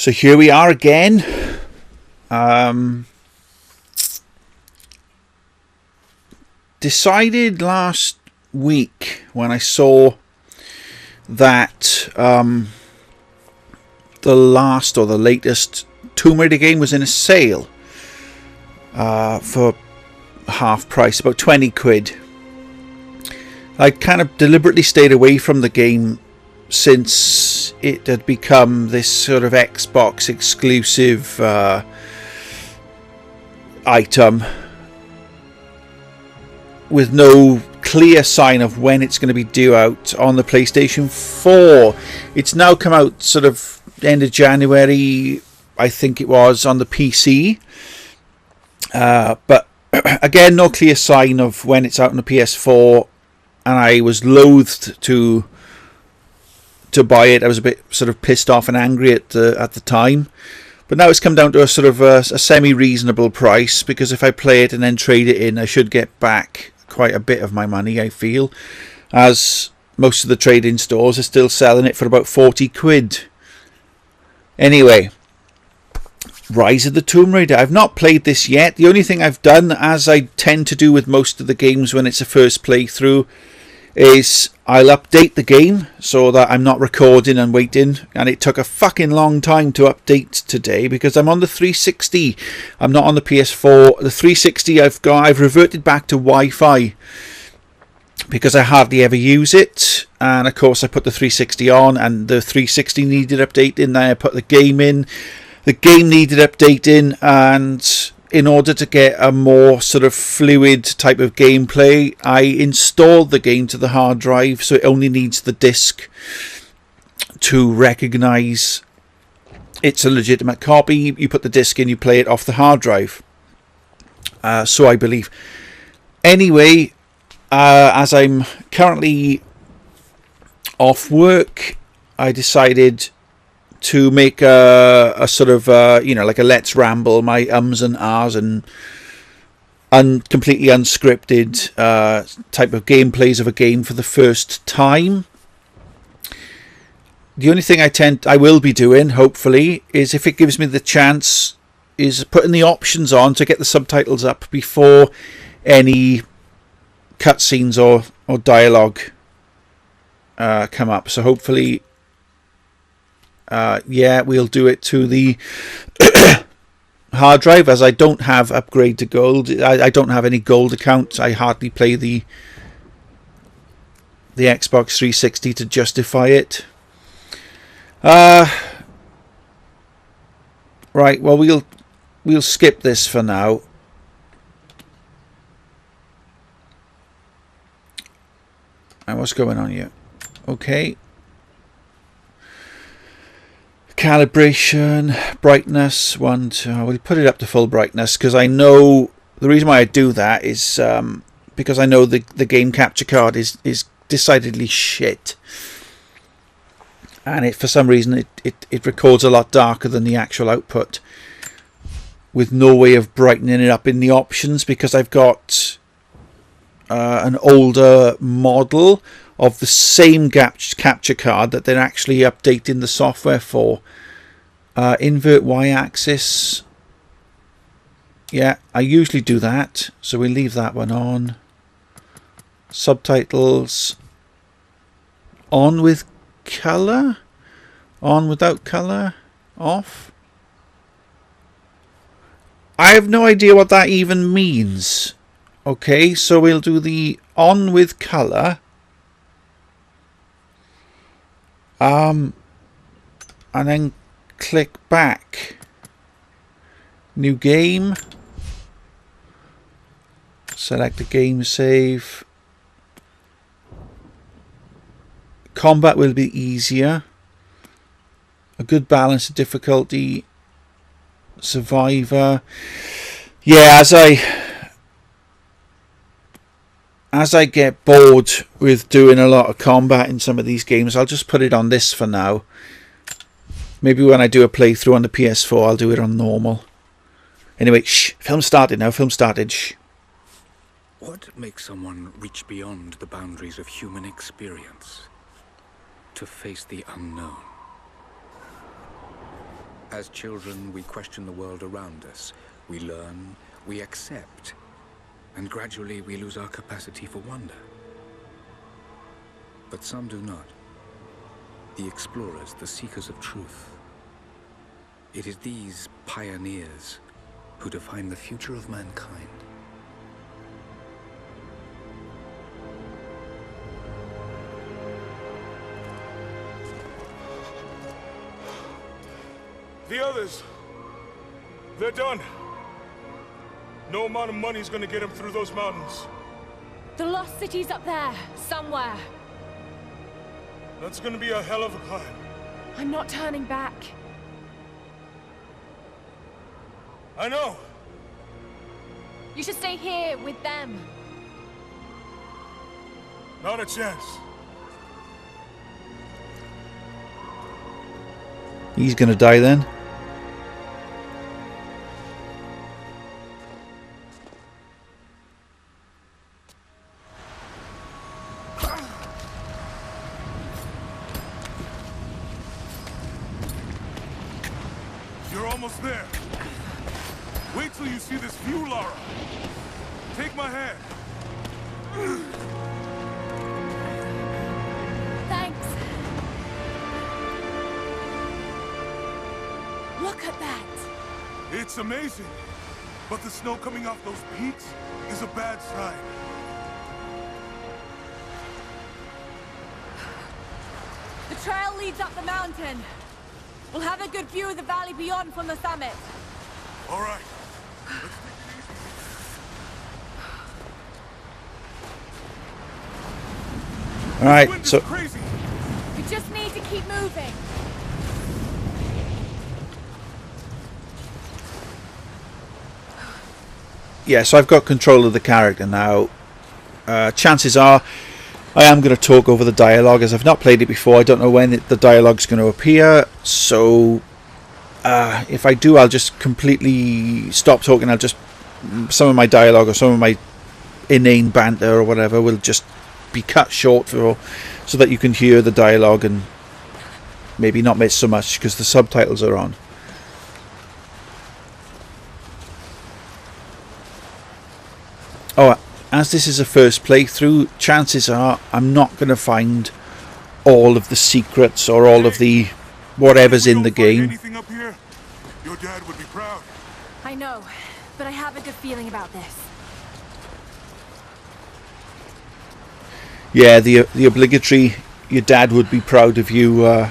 So here we are again. Decided last week when I saw that the last or the latest Tomb Raider game was in a sale for half price, about 20 quid. I kind of deliberately stayed away from the game since it had become this sort of Xbox exclusive item with no clear sign of when it's going to be due out on the PlayStation 4. It's now come out sort of end of January, I think it was, on the PC. But again, no clear sign of when it's out on the PS4, and I was loathed to buy it. I was a bit sort of pissed off and angry at the time. But now it's come down to a sort of a semi-reasonable price, because if I play it and then trade it in, I should get back quite a bit of my money, I feel, as most of the trade-in stores are still selling it for about 40 quid. Anyway, Rise of the Tomb Raider. I've not played this yet. The only thing I've done, as I tend to do with most of the games when it's a first playthrough, is I'll update the game so that I'm not recording and waiting. And it took a fucking long time to update today because I'm on the 360. I'm not on the PS4. The 360 I've reverted back to Wi-Fi because I hardly ever use it. And of course I put the 360 on, and the 360 needed updating. Then I put the game in. The game needed updating, and in order to get a more sort of fluid type of gameplay, I installed the game to the hard drive, so it only needs the disc to recognise it's a legitimate copy. You put the disc in, you play it off the hard drive. So I believe. Anyway, as I'm currently off work, I decided to make a sort of like a Let's Ramble, my ums and ahs and completely unscripted type of gameplays of a game for the first time. The only thing I will be doing, hopefully, is if it gives me the chance, is putting the options on to get the subtitles up before any cutscenes or dialogue come up. So hopefully, we'll do it to the hard drive, as I don't have upgrade to gold. I don't have any gold accounts. I hardly play the Xbox 360 to justify it. Right, well, we'll skip this for now. And what's going on here? Okay. Calibration, brightness, we'll put it up to full brightness, because I know the reason why I do that is because I know the game capture card is decidedly shit, and for some reason it records a lot darker than the actual output, with no way of brightening it up in the options, because I've got an older model of the same capture card that they're actually updating the software for. Invert y-axis. Yeah, I usually do that, so we'll leave that one on. Subtitles. On with colour? On without colour? Off? I have no idea what that even means. Okay, so we'll do the on with colour. And then click back. New game. Select the game save. Combat will be easier. A good balance of difficulty. Survivor. Yeah, as I get bored with doing a lot of combat in some of these games, I'll just put it on this for now. Maybe when I do a playthrough on the PS4, I'll do it on normal. Anyway, shh. Film started now. Film started. Shh. What makes someone reach beyond the boundaries of human experience to face the unknown? As children, we question the world around us. We learn, we accept, and gradually we lose our capacity for wonder. But some do not. The explorers, the seekers of truth. It is these pioneers who define the future of mankind. The others, they're done. No amount of money's gonna get them through those mountains. The lost city's up there, somewhere. That's gonna be a hell of a climb. I'm not turning back. I know. You should stay here with them. Not a chance. He's gonna die then. You're almost there. Wait till you see this view, Lara. Take my hand. Thanks. Look at that. It's amazing. But the snow coming off those peaks is a bad sign. The trail leads up the mountain. We'll have a good view of the valley beyond from the summit. All right. All right, so Crazy. We just need to keep moving. yeah, so I've got control of the character now. Chances are I am going to talk over the dialogue, as I've not played it before. I don't know when the dialogue's going to appear, so if I do, I'll just completely stop talking. I'll just, some of my dialogue or some of my inane banter or whatever will just be cut short so that you can hear the dialogue and maybe not miss so much because the subtitles are on. Oh, as this is a first playthrough, chances are I'm not going to find all of the secrets or all of the whatever's in the game. Anything up here, your dad would be proud. I know, but I have a good feeling about this. Yeah, the obligatory "your dad would be proud of you"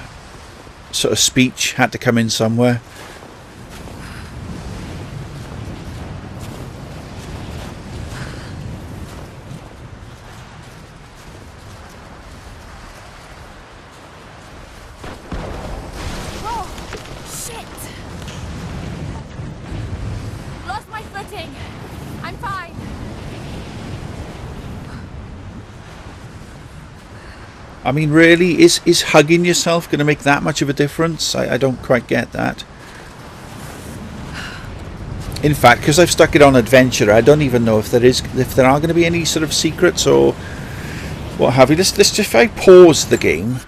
sort of speech had to come in somewhere. Oh, shit! Lost my footing. I'm fine. I mean, really, is hugging yourself going to make that much of a difference? I don't quite get that. In fact, because I've stuck it on adventure, I don't even know if there are going to be any sort of secrets or what have you. Let's just, if I pause the game,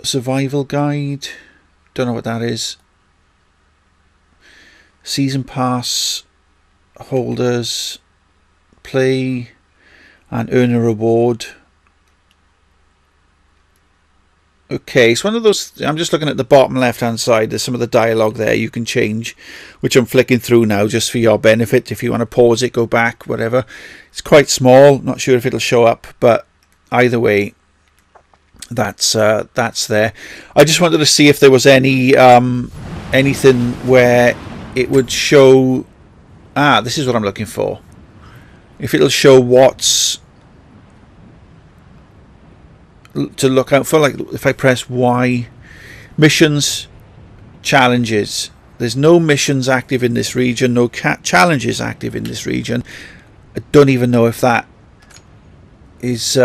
survival guide, don't know what that is. Season pass holders, play and earn a reward. Okay, it's one of those. I'm just looking at the bottom left hand side. There's some of the dialogue there you can change, which I'm flicking through now just for your benefit. If you want to pause it, go back, whatever. It's quite small, not sure if it'll show up, but either way, that's there. I just wanted to see if there was any anything where it would show. This is what I'm looking for. If it'll show what's to look out for, like if I press Y, missions, challenges. There's no missions active in this region, no challenges active in this region. I don't even know if that is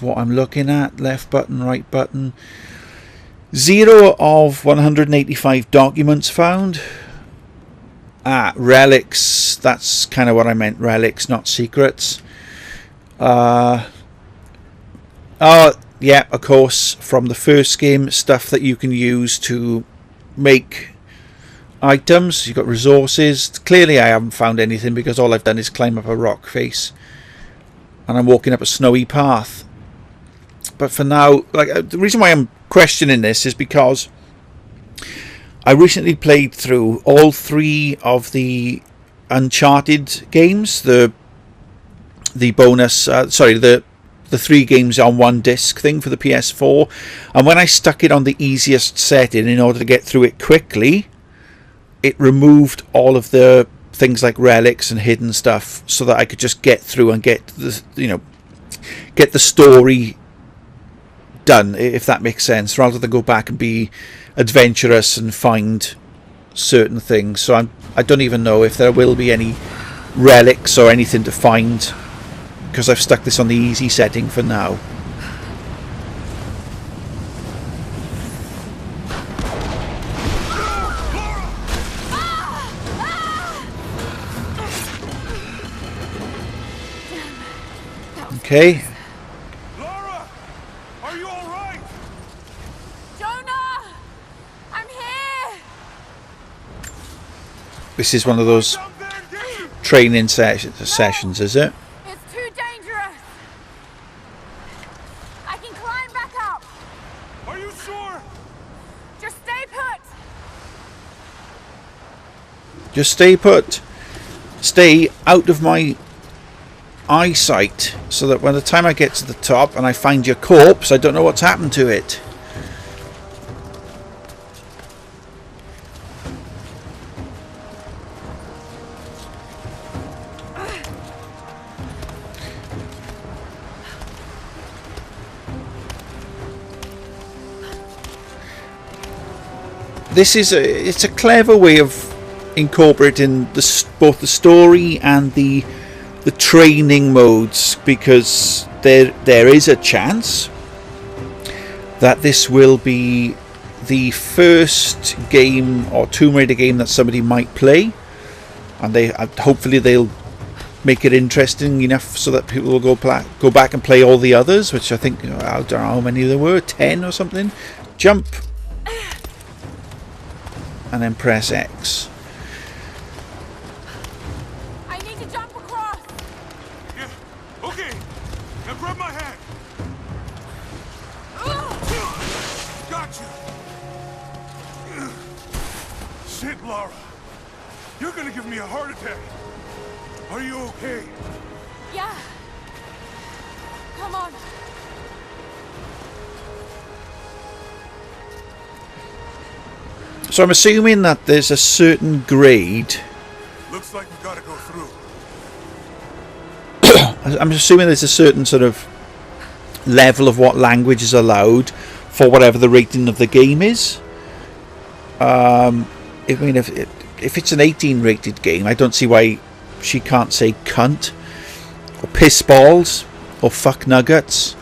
what I'm looking at. Left button, right button. 0 of 185 documents found. Relics. That's kind of what I meant. Relics, not secrets. Oh, yeah, of course, from the first game, stuff that you can use to make items. You've got resources. Clearly I haven't found anything because all I've done is climb up a rock face. And I'm walking up a snowy path. But for now, like, the reason why I'm questioning this is because I recently played through all 3 of the Uncharted games. The bonus, the 3 games on one disc thing for the PS4. And when I stuck it on the easiest setting in order to get through it quickly, it removed all of the things like relics and hidden stuff so that I could just get through and get the story done, if that makes sense, rather than go back and be adventurous and find certain things. So I don't even know if there will be any relics or anything to find because I've stuck this on the easy setting for now. Okay. Lara! Are you alright? Jonah! I'm here! This is one of those Down there and get you! training sessions, is it? It's too dangerous! I can climb back up! Are you sure? Just stay put! Just stay put. Stay out of my eyesight so that by the time I get to the top and I find your corpse, I don't know what's happened to it. It's a clever way of incorporating both the story and the training modes, because there is a chance that this will be the first game or Tomb Raider game that somebody might play, and hopefully they'll make it interesting enough so that people will go back and play all the others, which I think, I don't know how many there were, 10 or something. Jump and then press X. I need to jump across! Yeah. Okay. Now grab my hand. Got you. Shit, Lara. You're gonna give me a heart attack. Are you okay? Yeah. Come on. So I'm assuming that there's a certain grade. Looks like we gotta go through. I'm assuming there's a certain sort of level of what language is allowed for whatever the rating of the game is. If it's an 18 rated game, I don't see why she can't say cunt or piss balls or fuck nuggets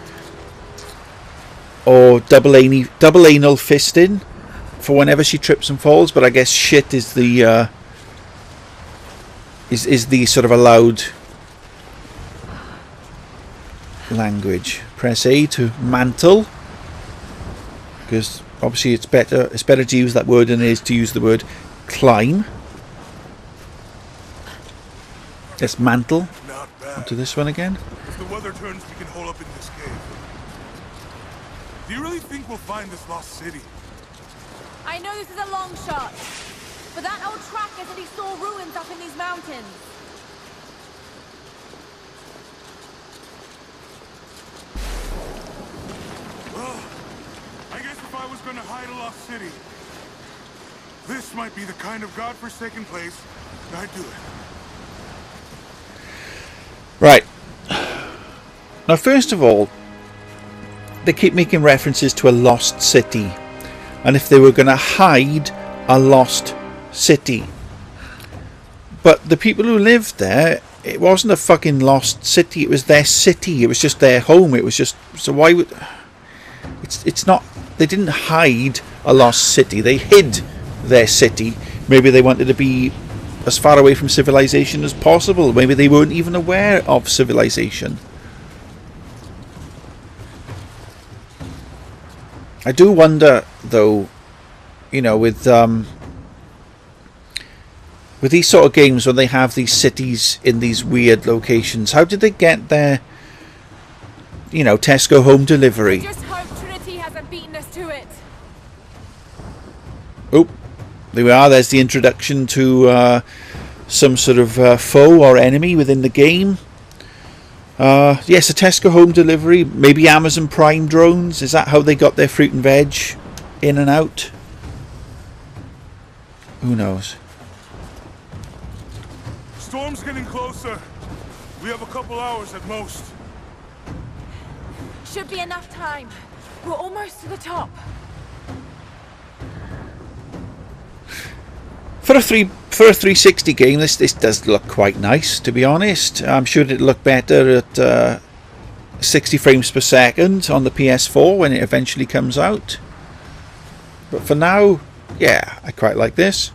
or double anal fisting for whenever she trips and falls. But I guess shit is the is the sort of allowed language. Press A to mantle, because obviously it's better to use that word than it is to use the word climb. Let's mantle Not bad. onto this one again. If the weather turns, we can hole up in this cave. Do you really think we'll find this lost city? I know this is a long shot, but that old tracker said he saw ruins up in these mountains. Well, I guess if I was gonna hide a lost city, this might be the kind of godforsaken place I'd do it. Right. Now, first of all, they keep making references to a lost city, and if they were going to hide a lost city, but the people who lived there, it wasn't a fucking lost city. It was their city. It was just their home. It was just, so why would it's not, they didn't hide a lost city. They hid their city. Maybe they wanted to be as far away from civilization as possible. Maybe they weren't even aware of civilization. I do wonder, though, you know, with these sort of games when they have these cities in these weird locations, how did they get their, you know, Tesco home delivery? Just hope Trinity hasn't beaten us to it. Oh, there we are. There's the introduction to some sort of foe or enemy within the game. Yes, a Tesco home delivery. Maybe Amazon Prime drones. Is that how they got their fruit and veg in and out? Who knows? Storm's getting closer. We have a couple hours at most. Should be enough time. We're almost to the top. For a 360 game, this does look quite nice, to be honest. I'm sure it'd look better at 60 frames per second on the PS4 when it eventually comes out. But for now, yeah, I quite like this.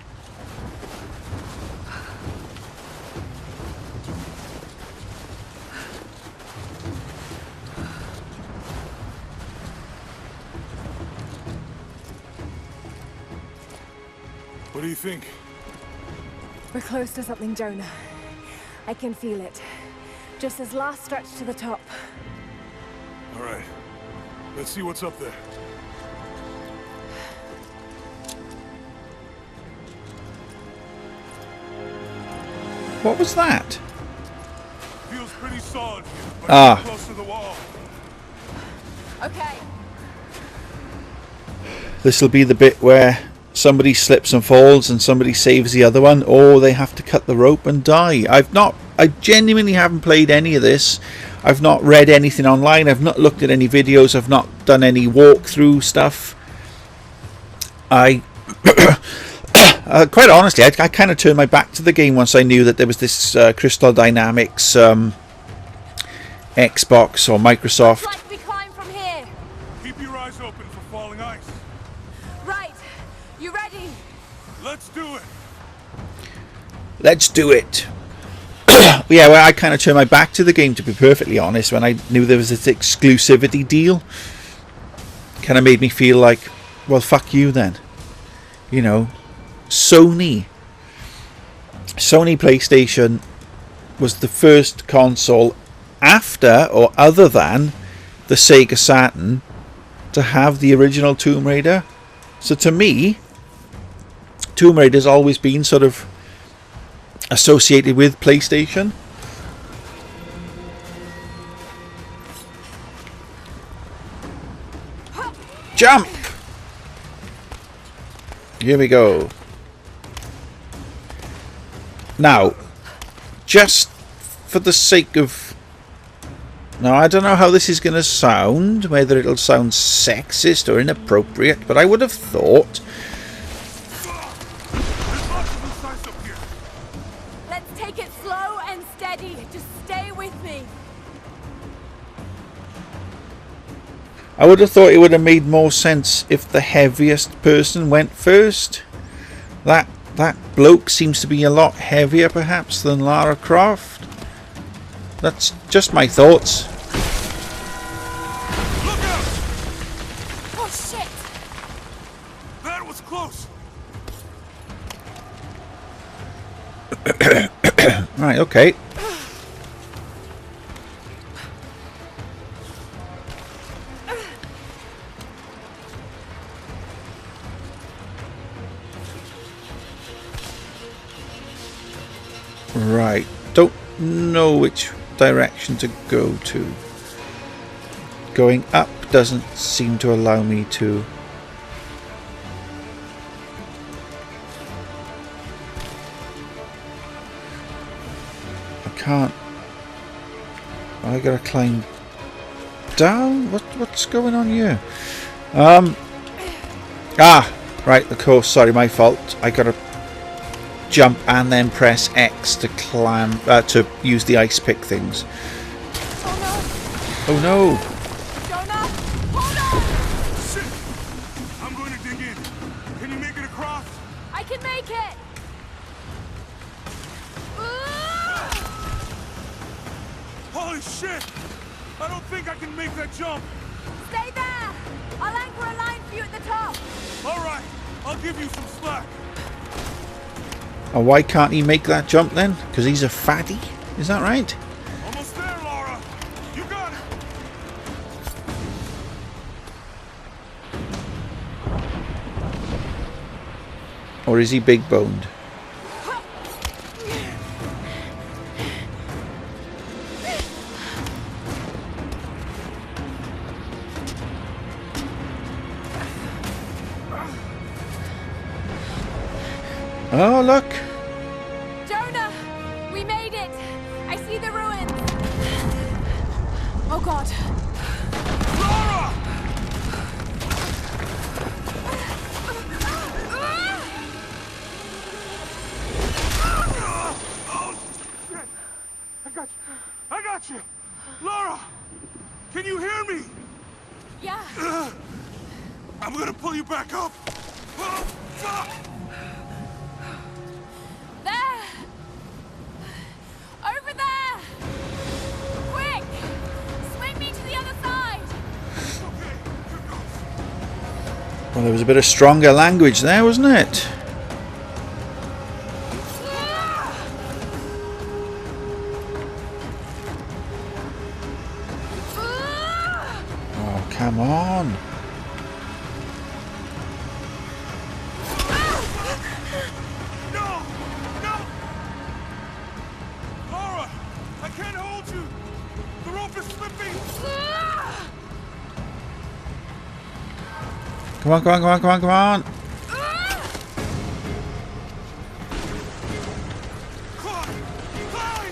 What do you think? We're close to something, Jonah. I can feel it. Just this last stretch to the top. All right. Let's see what's up there. What was that? Feels pretty solid here, but Ah. close to the wall. Okay. This will be the bit where somebody slips and falls and somebody saves the other one, or they have to cut the rope and die. I genuinely haven't played any of this. I've not read anything online. I've not looked at any videos. I've not done any walkthrough stuff. Quite honestly, I kind of turned my back to the game once I knew that there was this Crystal Dynamics Xbox or Microsoft. Looks like we climb from here. Keep your eyes open for falling ice. Right. You ready? Let's do it. Let's do it. Yeah, well, I kind of turned my back to the game, to be perfectly honest, when I knew there was this exclusivity deal. Kind of made me feel like, well, fuck you then. You know, Sony PlayStation was the first console after or other than the Sega Saturn to have the original Tomb Raider. So to me, Tomb Raider's always been sort of associated with PlayStation. Jump! Here we go. Now, just for the sake of... Now, I don't know how this is going to sound, whether it'll sound sexist or inappropriate, but I would have thought... There's lots of loose ice up here. Let's take it slow and steady. Just stay with me. I would have thought it would have made more sense if the heaviest person went first. That bloke seems to be a lot heavier, perhaps, than Lara Croft. That's just my thoughts. Look out! Oh, shit. That was close. Right, okay. Right, don't know which direction to go to. Going up doesn't seem to allow me to. I can't. I gotta climb down? What's going on here? Right, of course, sorry, my fault. I gotta jump and then press X to climb, to use the ice pick things. Oh no! Jonah, hold on. Shit! I'm going to dig in. Can you make it across? I can make it. Holy shit! I don't think I can make that jump. Stay there. I'll anchor a line All right, I'll give you some slack. And why can't he make that jump then? Because he's a fatty? Is that right? Almost there, Laura. You got it. Or is he big boned? Oh, look. Jonah! We made it! I see the ruins! Oh god. Laura! Oh, shit! I got you! Laura! Can you hear me? Yeah. I'm gonna pull you back up! Oh, fuck! There! Over there! Quick! Swing me to the other side! Okay, here goes. Well, there was a bit of stronger language there, wasn't it? Oh, come on. No! No! Laura! I can't hold you! The rope is slipping! Come on, come on, come on, come on, come on. Climb! Climb!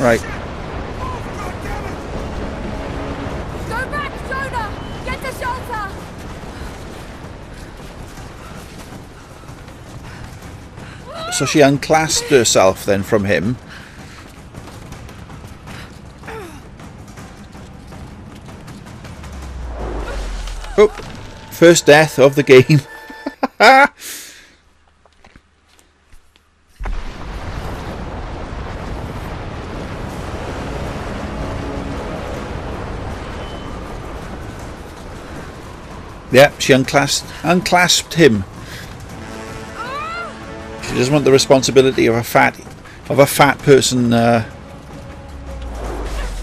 Right. Oh, God damn it! Go back, Jonah! Get to shelter! So she unclasped herself then from him. Oh, first death of the game. Yeah, she unclasped him. She doesn't want the responsibility of a fat person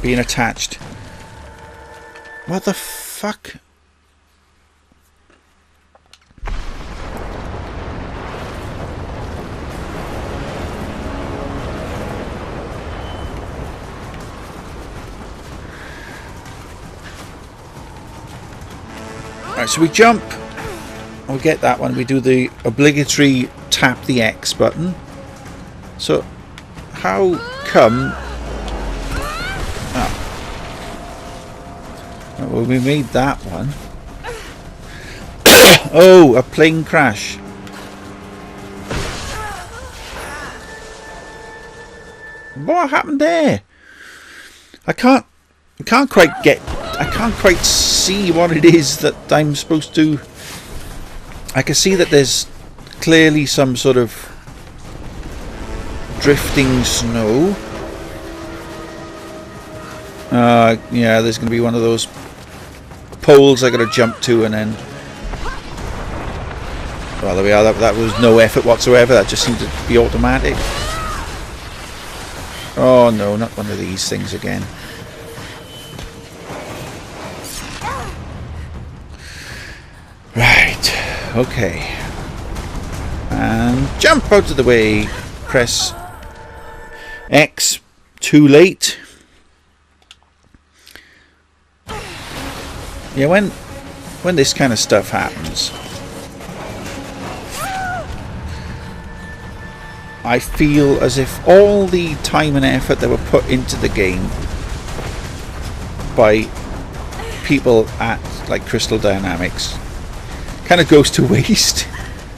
being attached. What the fuck? Right, so we jump. We'll get that one. We do the obligatory tap the X button. So, how come... Oh. Well, we made that one. Oh, a plane crash. What happened there? I can't quite see what it is that I'm supposed to... I can see that there's clearly some sort of drifting snow. Yeah, there's going to be one of those poles I got to jump to, and then... Well, there we are. That was no effort whatsoever. That just seemed to be automatic. Oh no, not one of these things again. Right, okay. And jump out of the way. Press X. Too late. Yeah, when this kind of stuff happens, I feel as if all the time and effort that were put into the game by people at like Crystal Dynamics kind of goes to waste,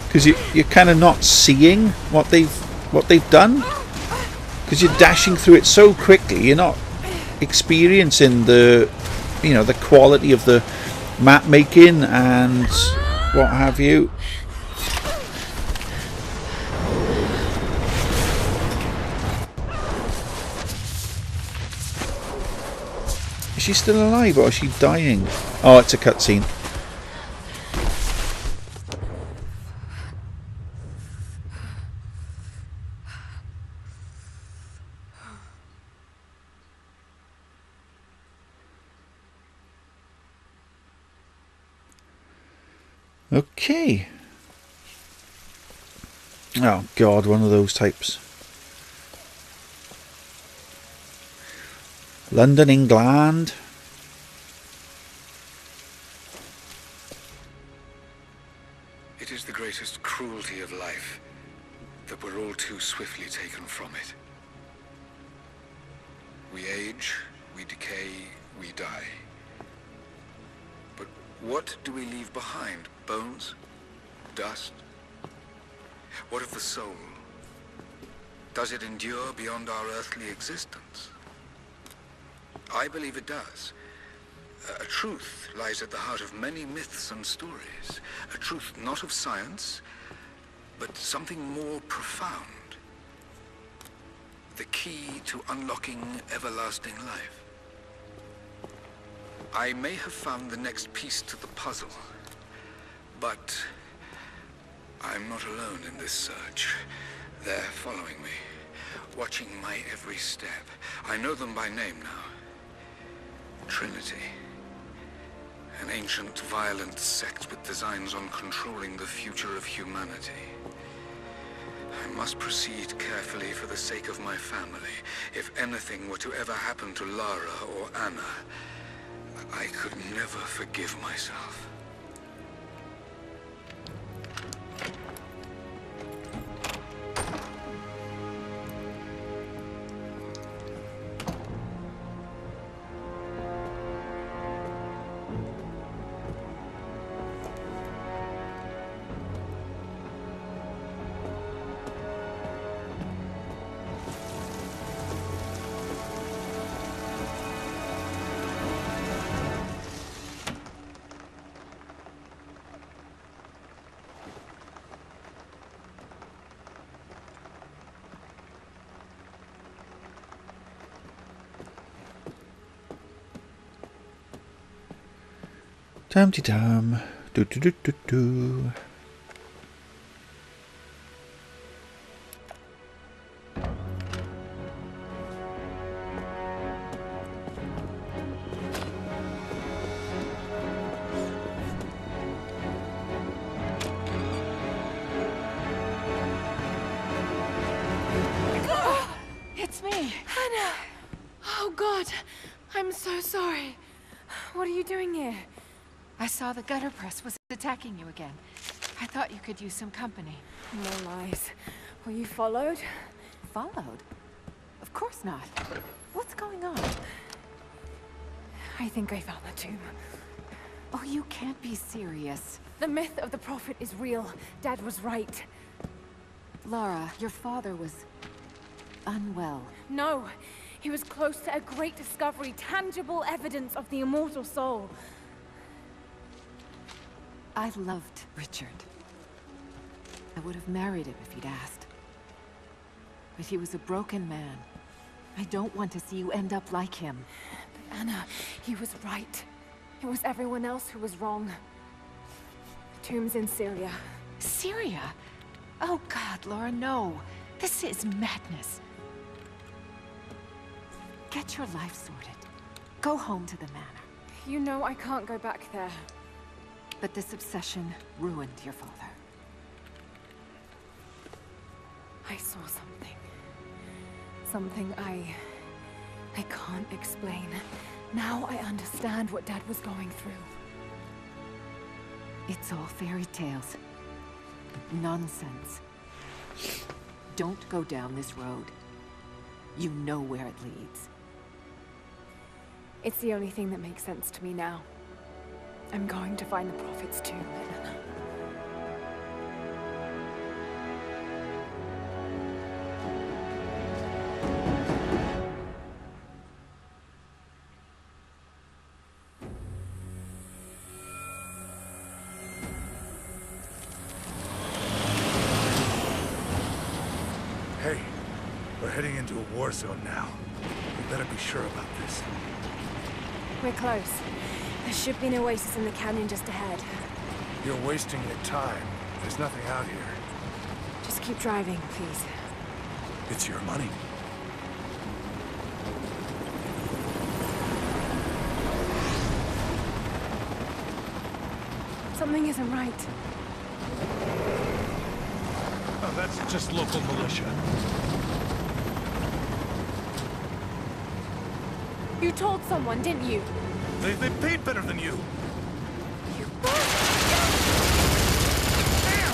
because you're kind of not seeing what they've done, because you're dashing through it so quickly. You're not experiencing the quality of the map making and what have you. she still alive or is she dying? Oh, it's a cutscene. Okay. Oh God, one of those types. London, England. It is the greatest cruelty of life that we're all too swiftly taken from it. We age, we decay, we die. But what do we leave behind? Bones? Dust? What of the soul? Does it endure beyond our earthly existence? I believe it does. A truth lies at the heart of many myths and stories. A truth not of science, but something more profound. The key to unlocking everlasting life. I may have found the next piece to the puzzle, but I'm not alone in this search. They're following me, watching my every step. I know them by name now. Trinity. An ancient, violent sect with designs on controlling the future of humanity. I must proceed carefully for the sake of my family. If anything were to ever happen to Lara or Anna, I could never forgive myself. Dum-de-dum. Do-do-do-do-do. It's me. Anna! Oh, God. I'm so sorry. What are you doing here? I saw the gutter press was attacking you again. I thought you could use some company. No lies. Were you followed? Followed? Of course not. What's going on? I think I found the tomb. Oh, you can't be serious. The myth of the prophet is real. Dad was right. Lara, your father was unwell. No, he was close to a great discovery, tangible evidence of the immortal soul. I loved Richard. I would have married him if he'd asked. But he was a broken man. I don't want to see you end up like him. But Anna, he was right. It was everyone else who was wrong. The tomb's in Syria. Syria? Oh God, Laura, no. This is madness. Get your life sorted. Go home to the manor. You know I can't go back there. But this obsession ruined your father. I saw something. Something I can't explain. Now I understand what Dad was going through. It's all fairy tales. Nonsense. Don't go down this road. You know where it leads. It's the only thing that makes sense to me now. I'm going to find the prophet's tomb, Anna. Hey, we're heading into a war zone now. We better be sure about this. We're close. There should be an oasis in the canyon just ahead. You're wasting your time. There's nothing out here. Just keep driving, please. It's your money. Something isn't right. Oh, that's just local militia. You told someone, didn't you? They paid better than you. Damn,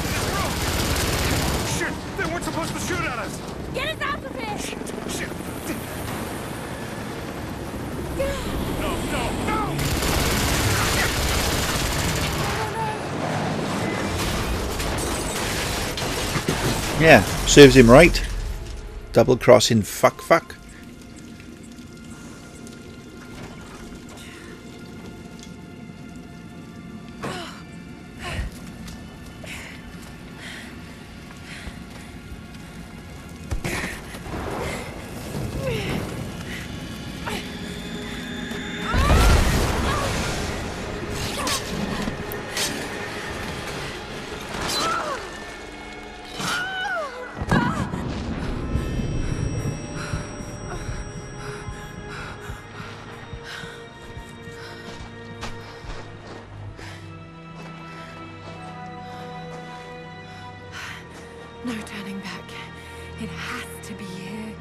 this road! Shit, they weren't supposed to shoot at us! Get us out of here! Shit. No, no, no! Yeah, serves him right. Double crossing fuck. No turning back. It has to be here.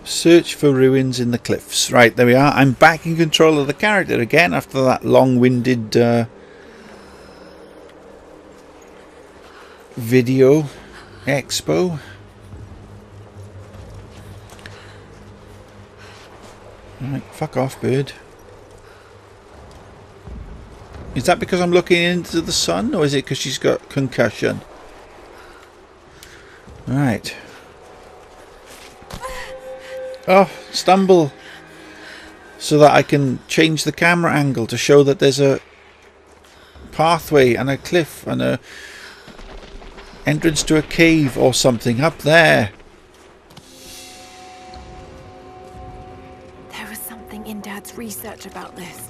Search for ruins in the cliffs. Right, there we are. I'm back in control of the character again after that long-winded video expo. Right, fuck off, bird. Is that because I'm looking into the sun, or is it because she's got concussion? Right. Oh, stumble. So that I can change the camera angle to show that there's a pathway and a cliff and a entrance to a cave or something up there. There was something in Dad's research about this.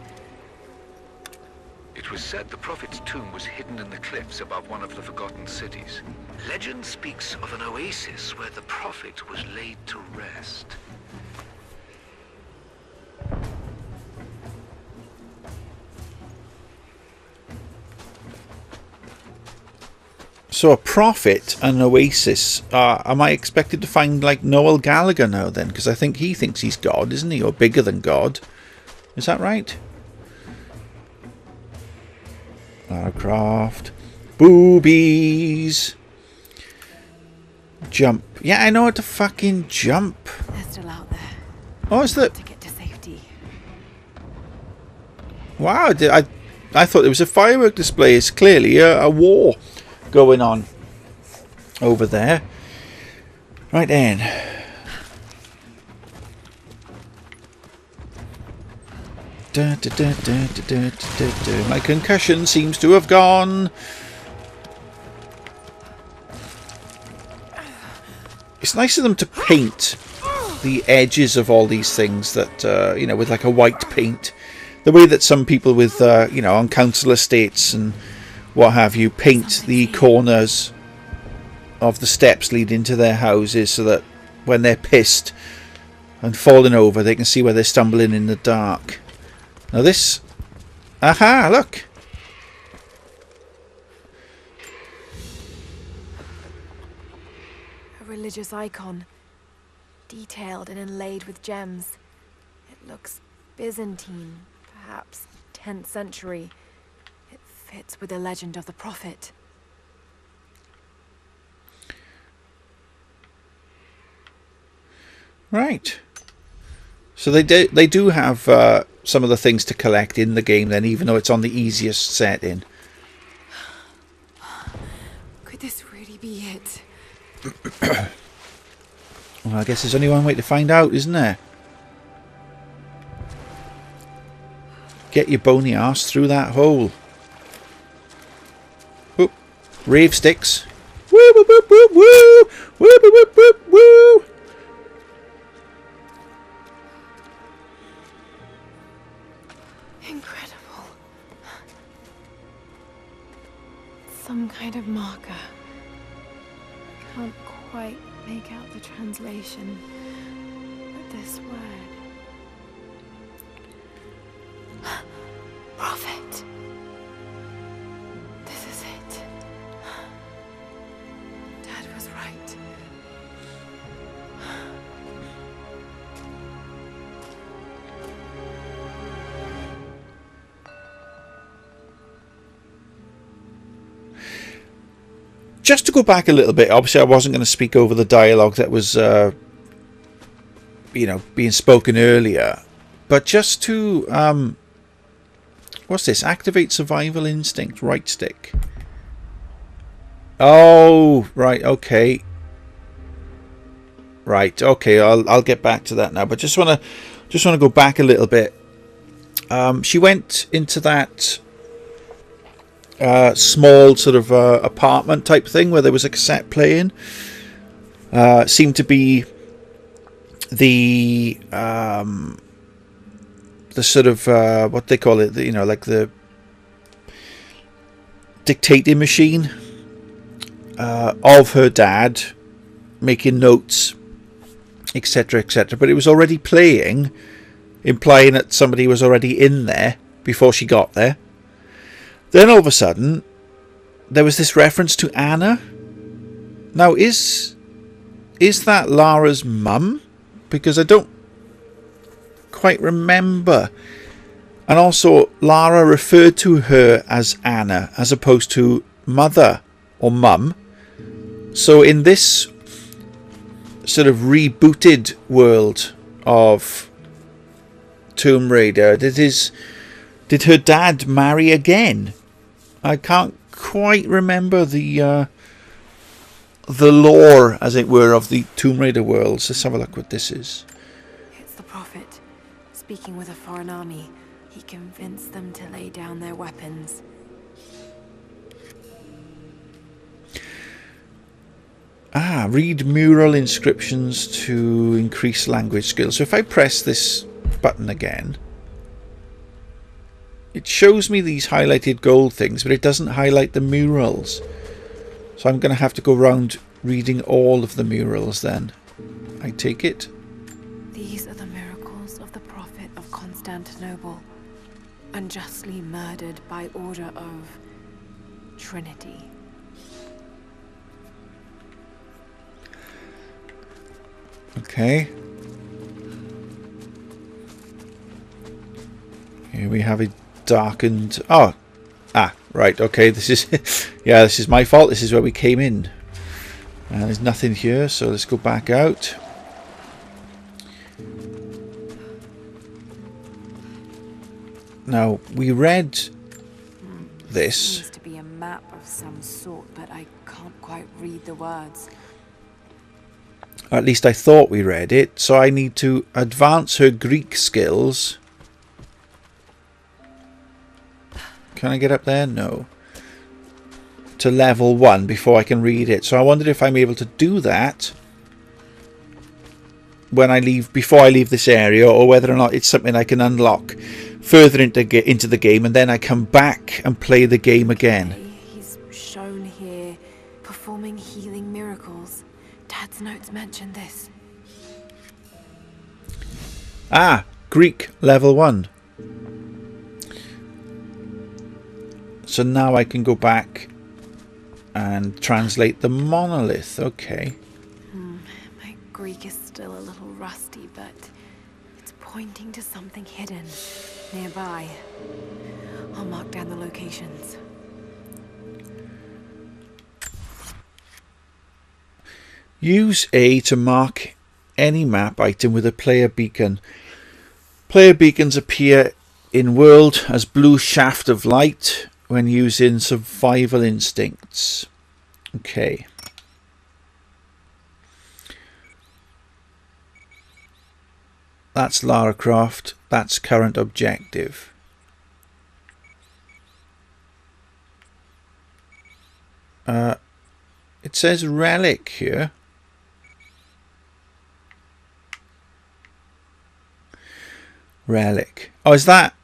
It was said the Prophet's tomb was hidden in the cliffs above one of the forgotten cities. Legend speaks of an oasis where the Prophet was laid to rest. So a prophet and an oasis. Am I expected to find like Noel Gallagher now then? Because I think he thinks he's God, isn't he? Or bigger than God. Is that right? Lara Croft. Boobies. Jump. Yeah, I know how to fucking jump. They're still out there. Oh, is that? To get to safety. Wow, I thought it was a firework display. It's clearly a war going on over there. Right then. My concussion seems to have gone. It's nice of them to paint the edges of all these things that, you know, with like a white paint. The way that some people with, you know, on council estates and what have you, paint the corners of the steps leading to their houses so that when they're pissed and falling over, they can see where they're stumbling in the dark. Now this... Aha, look! A religious icon. Detailed and inlaid with gems. It looks Byzantine, perhaps 10th century. It fits with the legend of the Prophet. Right. So they do have some of the things to collect in the game then, even though it's on the easiest setting. Could this really be it? Well, I guess there's only one way to find out, isn't there? Get your bony arse through that hole. Oop. Rave sticks. Woo woo, woo, woo, woo, woo, woo, woo, woo. Incredible. Some kind of marker. I can't quite make out the translation, but this word. Prophet. This is it. Dad was right. Just to go back a little bit, obviously I wasn't going to speak over the dialogue that was, being spoken earlier, but just to, what's this? Activate survival instinct, right stick. Oh, right, okay. Right, okay, I'll get back to that now, but just want to go back a little bit. She went into that small sort of apartment type thing where there was a cassette playing. Seemed to be the sort of what they call it, like the dictating machine of her dad making notes, etc., etc. But it was already playing, implying that somebody was already in there before she got there. Then all of a sudden, there was this reference to Anna. Now, is that Lara's mum? Because I don't quite remember. And also, Lara referred to her as Anna, as opposed to mother or mum. So in this sort of rebooted world of Tomb Raider, did her dad marry again? I can't quite remember the lore, as it were, of the Tomb Raider worlds. Let's have a look what this is. It's the Prophet, speaking with a foreign army. He convinced them to lay down their weapons. Read mural inscriptions to increase language skills. So if I press this button again, it shows me these highlighted gold things, but it doesn't highlight the murals. So I'm going to have to go around reading all of the murals then, I take it. These are the miracles of the Prophet of Constantinople, unjustly murdered by order of Trinity. Okay. Here we have a darkened... right, okay, this is... yeah, this is my fault. This is where we came in. And there's nothing here, so let's go back out. Now, we read this. Seems to be a map of some sort, but I can't quite read the words. Or at least I thought we read it. So I need to advance her Greek skills. Can I get up there? No. To level 1 before I can read it. So I wondered if I'm able to do that when I leave, before I leave this area, or whether or not it's something I can unlock further into the game, and then I come back and play the game again. He's shown here performing healing miracles. Dad's notes mention this. Greek level 1. So now I can go back and translate the monolith. Okay. My Greek is still a little rusty, but it's pointing to something hidden nearby. I'll mark down the locations. Use A to mark any map item with a player beacon. Player beacons appear in world as blue shaft of light when using survival instincts. Okay. That's Lara Croft. That's current objective. It It says relic here. Relic. Oh, is that...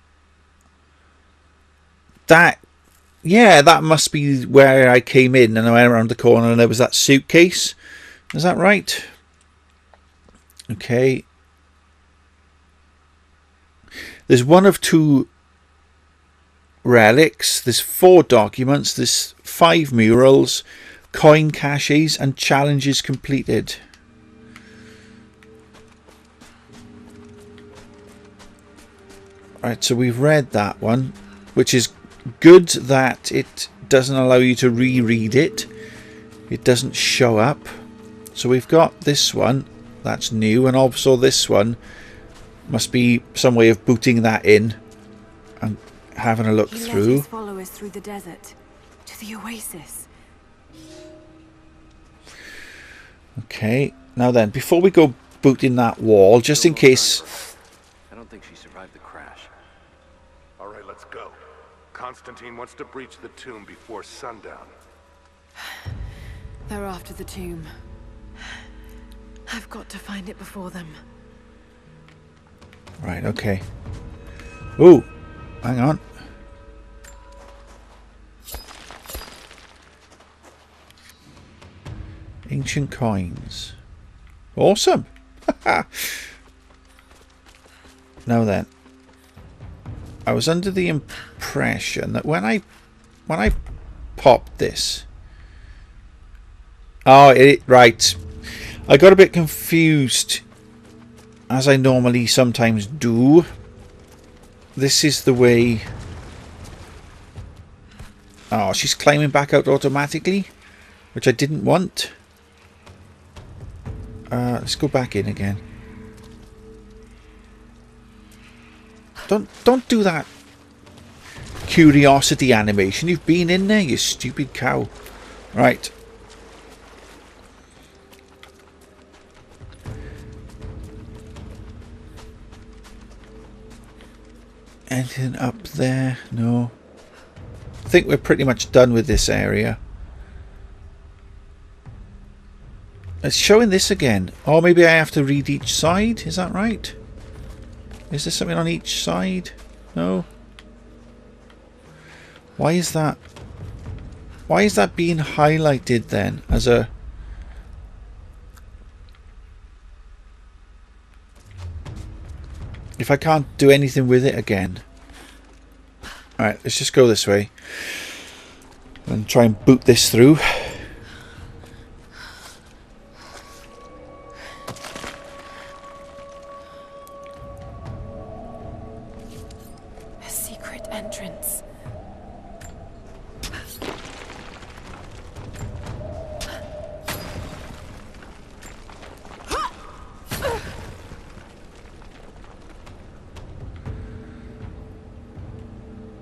That... Yeah, that must be where I came in and I went around the corner and there was that suitcase. Is that right? Okay. There's one of 2 relics. There's 4 documents. There's 5 murals, coin caches, and challenges completed. Right, so we've read that one, which is good that it doesn't allow you to reread it. It doesn't show up. So we've got this one. That's new. And also this one must be some way of booting that in and having a look He through. led his followers through the desert to the oasis. Okay. Now then, before we go booting that wall, just in case... I don't think she survived the crash. All right, let's go. Constantine wants to breach the tomb before sundown. They're after the tomb. I've got to find it before them. Right, okay. Ooh, hang on. Ancient coins. Awesome. Now then, I was under the impression that when I popped this, right, I got a bit confused, as I normally sometimes do. This is the way. Oh, she's climbing back out automatically, which I didn't want. Let's go back in again. Don't do that curiosity animation. You've been in there, you stupid cow. Right. Anything up there? No. I think we're pretty much done with this area. It's showing this again. Or maybe I have to read each side. Is that right? Is there something on each side? No. Why is that? Why is that being highlighted then as a... If I can't do anything with it again. Alright, let's just go this way. And try and boot this through. A secret entrance.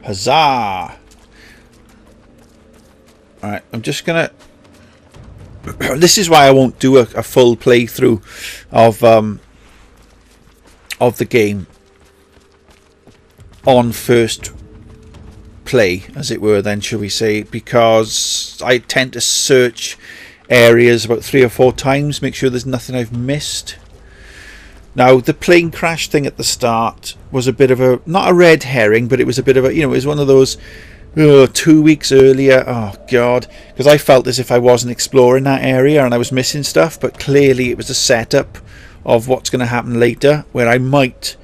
Huzzah! Alright, I'm just gonna... This is why I won't do a full playthrough of the game on first play, as it were, then, shall we say, because I tend to search areas about 3 or 4 times, make sure there's nothing I've missed. Now, the plane crash thing at the start was a bit of a, not a red herring, but it was a bit of a, you know, it was one of those 2 weeks earlier. Oh, God. Because I felt as if I wasn't exploring that area and I was missing stuff, but clearly it was a setup of what's going to happen later, where I might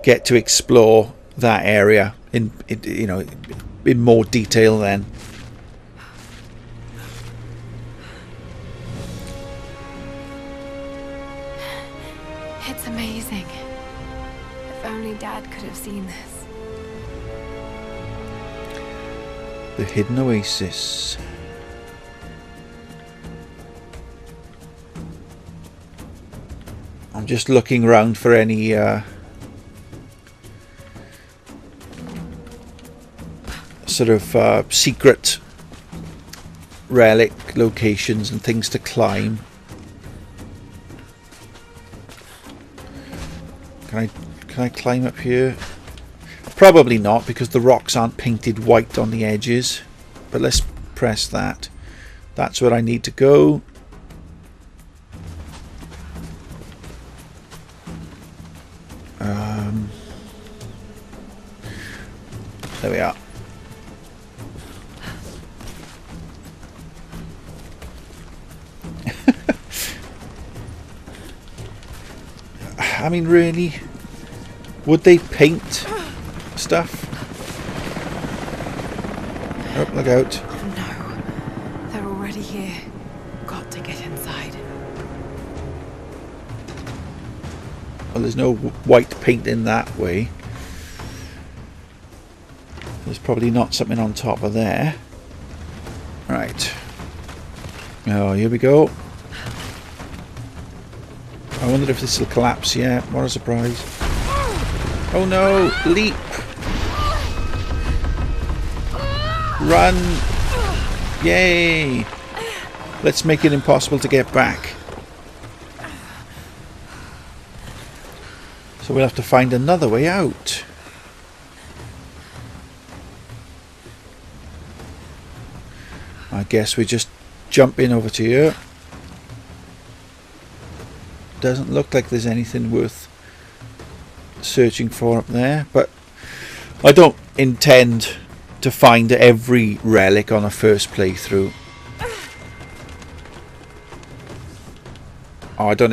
get to explore that area in you know, in more detail then. It's amazing. If only Dad could have seen this. The hidden oasis. I'm just looking around for any sort of secret relic locations and things to climb. Can I climb up here? Probably not, because the rocks aren't painted white on the edges. But let's press that. That's where I need to go. There we are. I mean, really? Would they paint stuff? Oh, look out. No. They're already here. Got to get inside. Well, there's no white paint in that way. There's probably not something on top of there. Right. Oh, here we go. I wonder if this will collapse yet. What a surprise. Oh no! Leap! Run! Yay! Let's make it impossible to get back. So we'll have to find another way out. I guess we just jump in over to here. Doesn't look like there's anything worth searching for up there, but I don't intend to find every relic on a first playthrough. Oh, I don't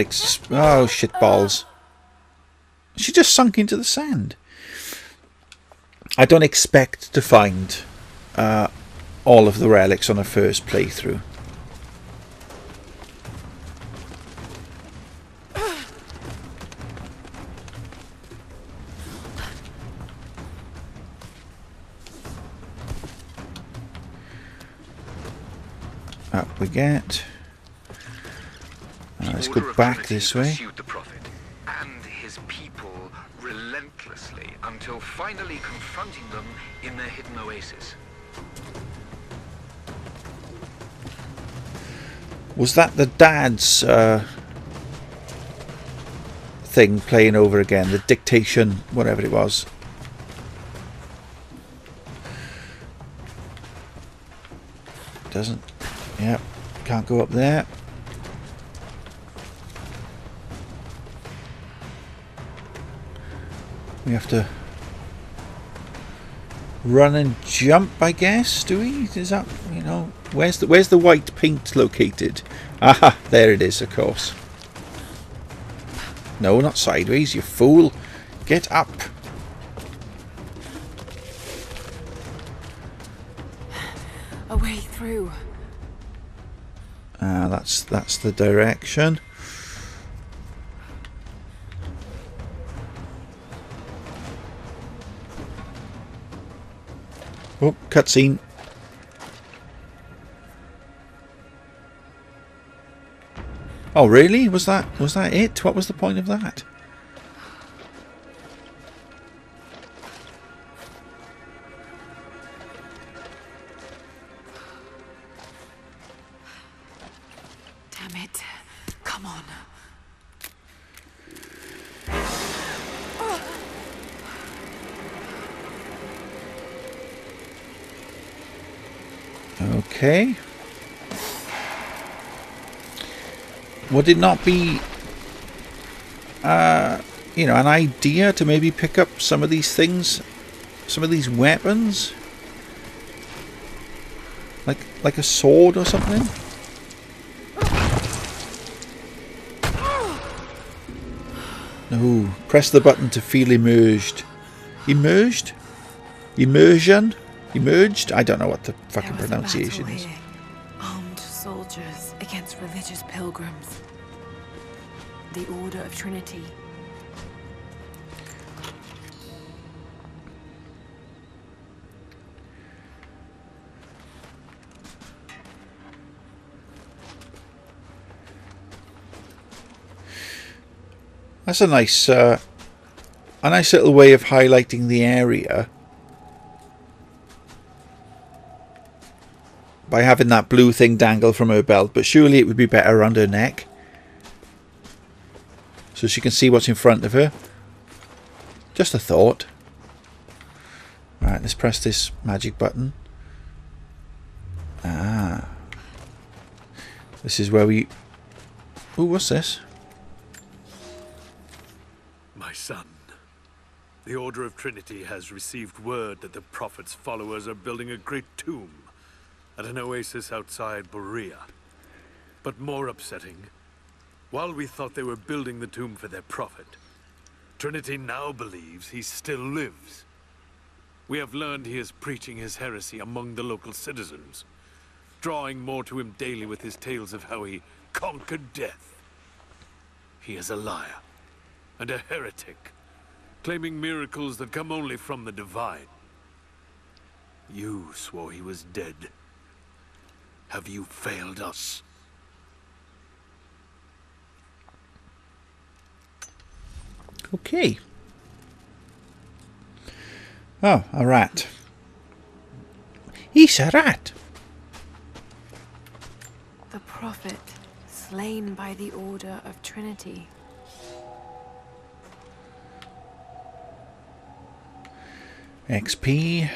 oh, shit balls. She just sunk into the sand. I don't expect to find all of the relics on a first playthrough. Up we get. Let's go back this way. Pursued the prophet and his people relentlessly until finally confronting them in their hidden oasis. Was that the dad's thing playing over again? The dictation, whatever it was. Doesn't. Yep. Can't go up there. We have to run and jump, I guess. Do we? Is that, you know, where's the white paint located? Aha, there it is, of course. No, not sideways, you fool. Get up. A way through. That's the direction. Oh, cutscene. Oh, really? Was that it? What was the point of that? Damn it. Come on. Okay. Would it not be, you know, an idea to maybe pick up some of these things, some of these weapons, like a sword or something? No. Press the button to feel immersed. Immersed? Immersion? Emerged? I don't know what the fucking pronunciation is. Armed soldiers against religious pilgrims. The Order of Trinity. That's a nice little way of highlighting the area by having that blue thing dangle from her belt, but surely it would be better around her neck so she can see what's in front of her. Just a thought. Right, let's press this magic button. Ah. This is where we... Ooh, what's this? My son, the Order of Trinity has received word that the Prophet's followers are building a great tomb at an oasis outside Berea. But more upsetting, while we thought they were building the tomb for their Prophet, Trinity now believes he still lives. We have learned he is preaching his heresy among the local citizens, drawing more to him daily with his tales of how he conquered death. He is a liar and a heretic, claiming miracles that come only from the divine. You swore he was dead. Have you failed us? Okay. Oh, a rat. He's a rat. The Prophet, slain by the Order of Trinity. XP.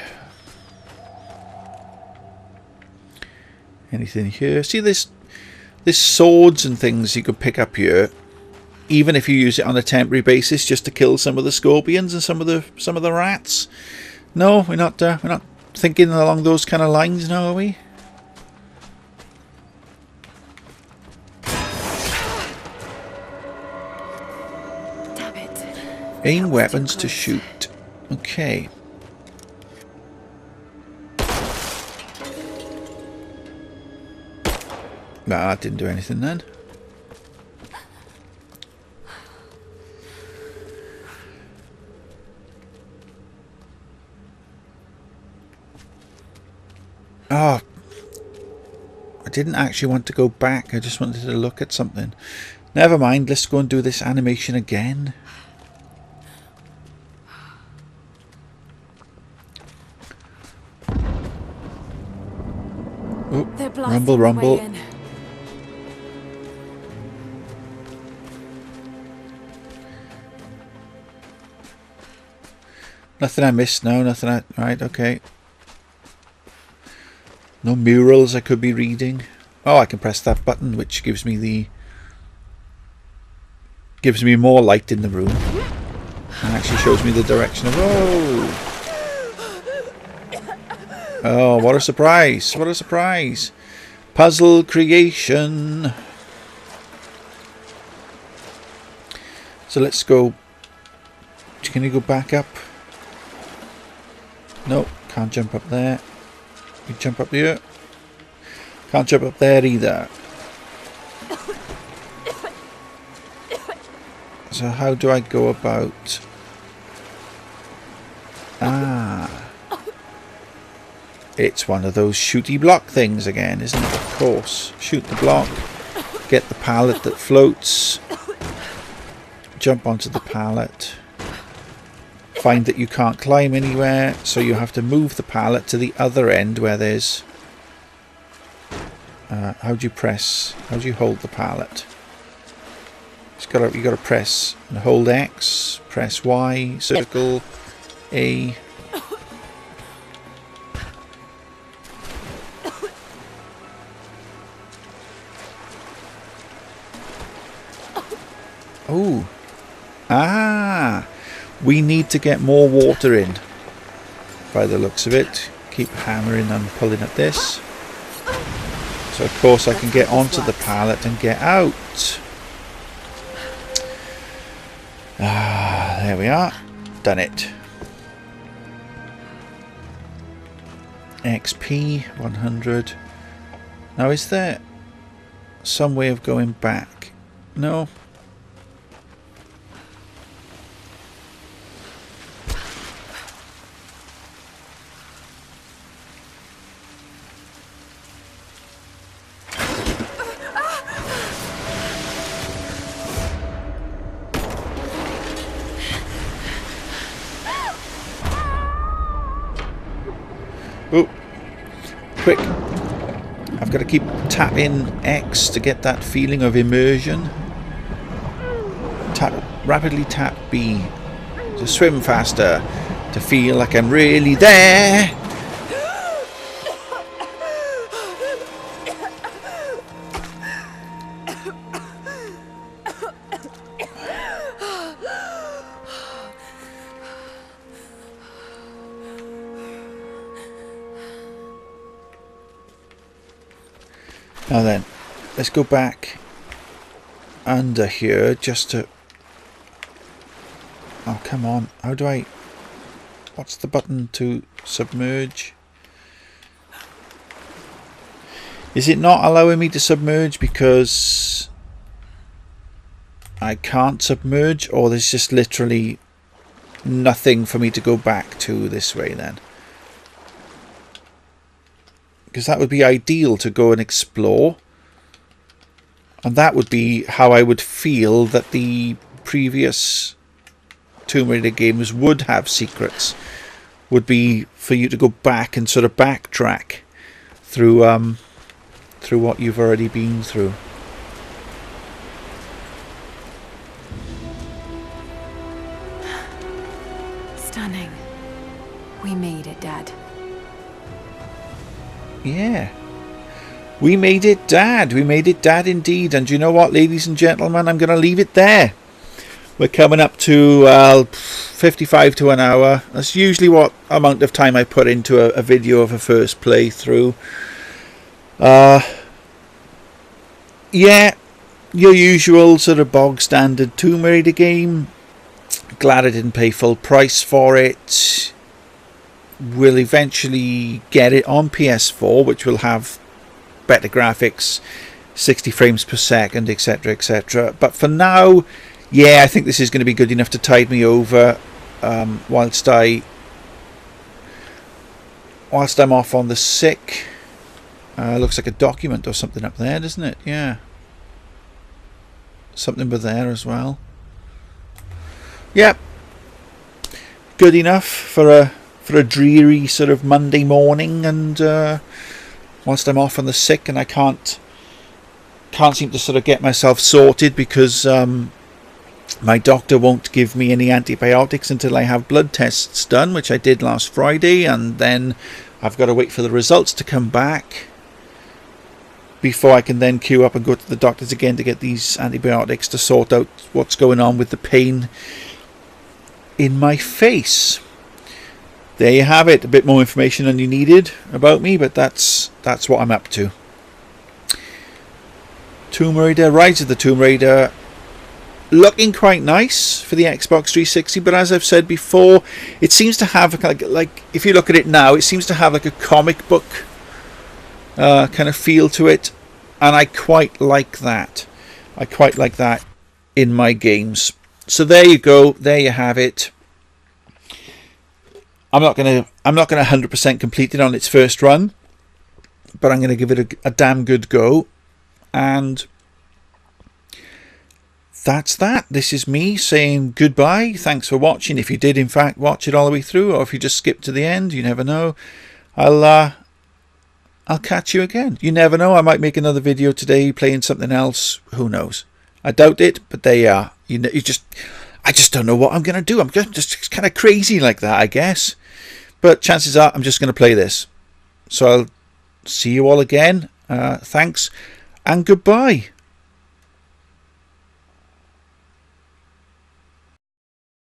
Anything here? See, there's swords and things you could pick up here, even if you use it on a temporary basis, just to kill some of the scorpions and some of the rats. No, we're not thinking along those kind of lines now, are we? Damn it. Aim weapons to shoot. Okay. No, that didn't do anything then. Oh, I didn't actually want to go back. I just wanted to look at something. Never mind, let's go and do this animation again. Oh, rumble, rumble. Nothing I missed, no, nothing I... Right, okay. No murals I could be reading. Oh, I can press that button, which gives me more light in the room. And actually shows me the direction of... Oh, what a surprise. What a surprise. Puzzle creation. So let's go... Can you go back up? No, can't jump up there. You jump up here. Can't jump up there either. So how do I go about... Ah. It's one of those shooty block things again, isn't it? Of course. Shoot the block. Get the pallet that floats. Jump onto the pallet. Find that you can't climb anywhere, so you have to move the pallet to the other end where there's... how do you press? How do you hold the pallet? You got to press and hold X, press Y, circle, A. Oh, ah. We need to get more water in, by the looks of it. Keep hammering and pulling at this. So of course I can get onto the pallet and get out. Ah, there we are. Done it. XP 100. Now is there some way of going back? No. Oh, quick. I've got to keep tapping X to get that feeling of immersion. Rapidly tap B to swim faster, to feel like I'm really there. Now then, let's go back under here just to... Oh, come on. How do I... What's the button to submerge? Is it not allowing me to submerge because I can't submerge, or there's just literally nothing for me to go back to this way then? Because that would be ideal to go and explore, and that would be how I would feel that the previous Tomb Raider games would have secrets, would be for you to go back and sort of backtrack through through what you've already been through. Stunning. We made it, Dad. Yeah. We made it, Dad. We made it, Dad, indeed. And you know what, ladies and gentlemen? I'm going to leave it there. We're coming up to 55 to an hour. That's usually what amount of time I put into a video of a first playthrough. Yeah, your usual sort of bog standard Tomb Raider game. Glad I didn't pay full price for it. We'll eventually get it on PS4, which will have better graphics, 60 frames per second, etc, etc. But for now, yeah, I think this is going to be good enough to tide me over whilst I'm off on the sick. Looks like a document or something up there, doesn't it? Yeah. Something over there as well. Yep. Good enough for a dreary sort of Monday morning, and whilst I'm off on the sick and I can't seem to sort of get myself sorted because my doctor won't give me any antibiotics until I have blood tests done, which I did last Friday, and then I've got to wait for the results to come back before I can then queue up and go to the doctors again to get these antibiotics to sort out what's going on with the pain in my face. There you have it. A bit more information than you needed about me, but that's what I'm up to. Tomb Raider, Rise of the Tomb Raider, looking quite nice for the Xbox 360, but as I've said before, it seems to have like if you look at it now, it seems to have like a comic book kind of feel to it, and I quite like that. I quite like that in my games. So there you go. There you have it. I'm not gonna 100% complete it on its first run, but I'm gonna give it a damn good go. And that's that. This is me saying goodbye. Thanks for watching. If you did in fact watch it all the way through, or if you just skipped to the end, you never know. I'll catch you again. You never know. I might make another video today playing something else. Who knows? I doubt it, but there you are. I just don't know what I'm going to do. I'm just kind of crazy like that, I guess. But chances are I'm just going to play this. So I'll see you all again. Thanks and goodbye.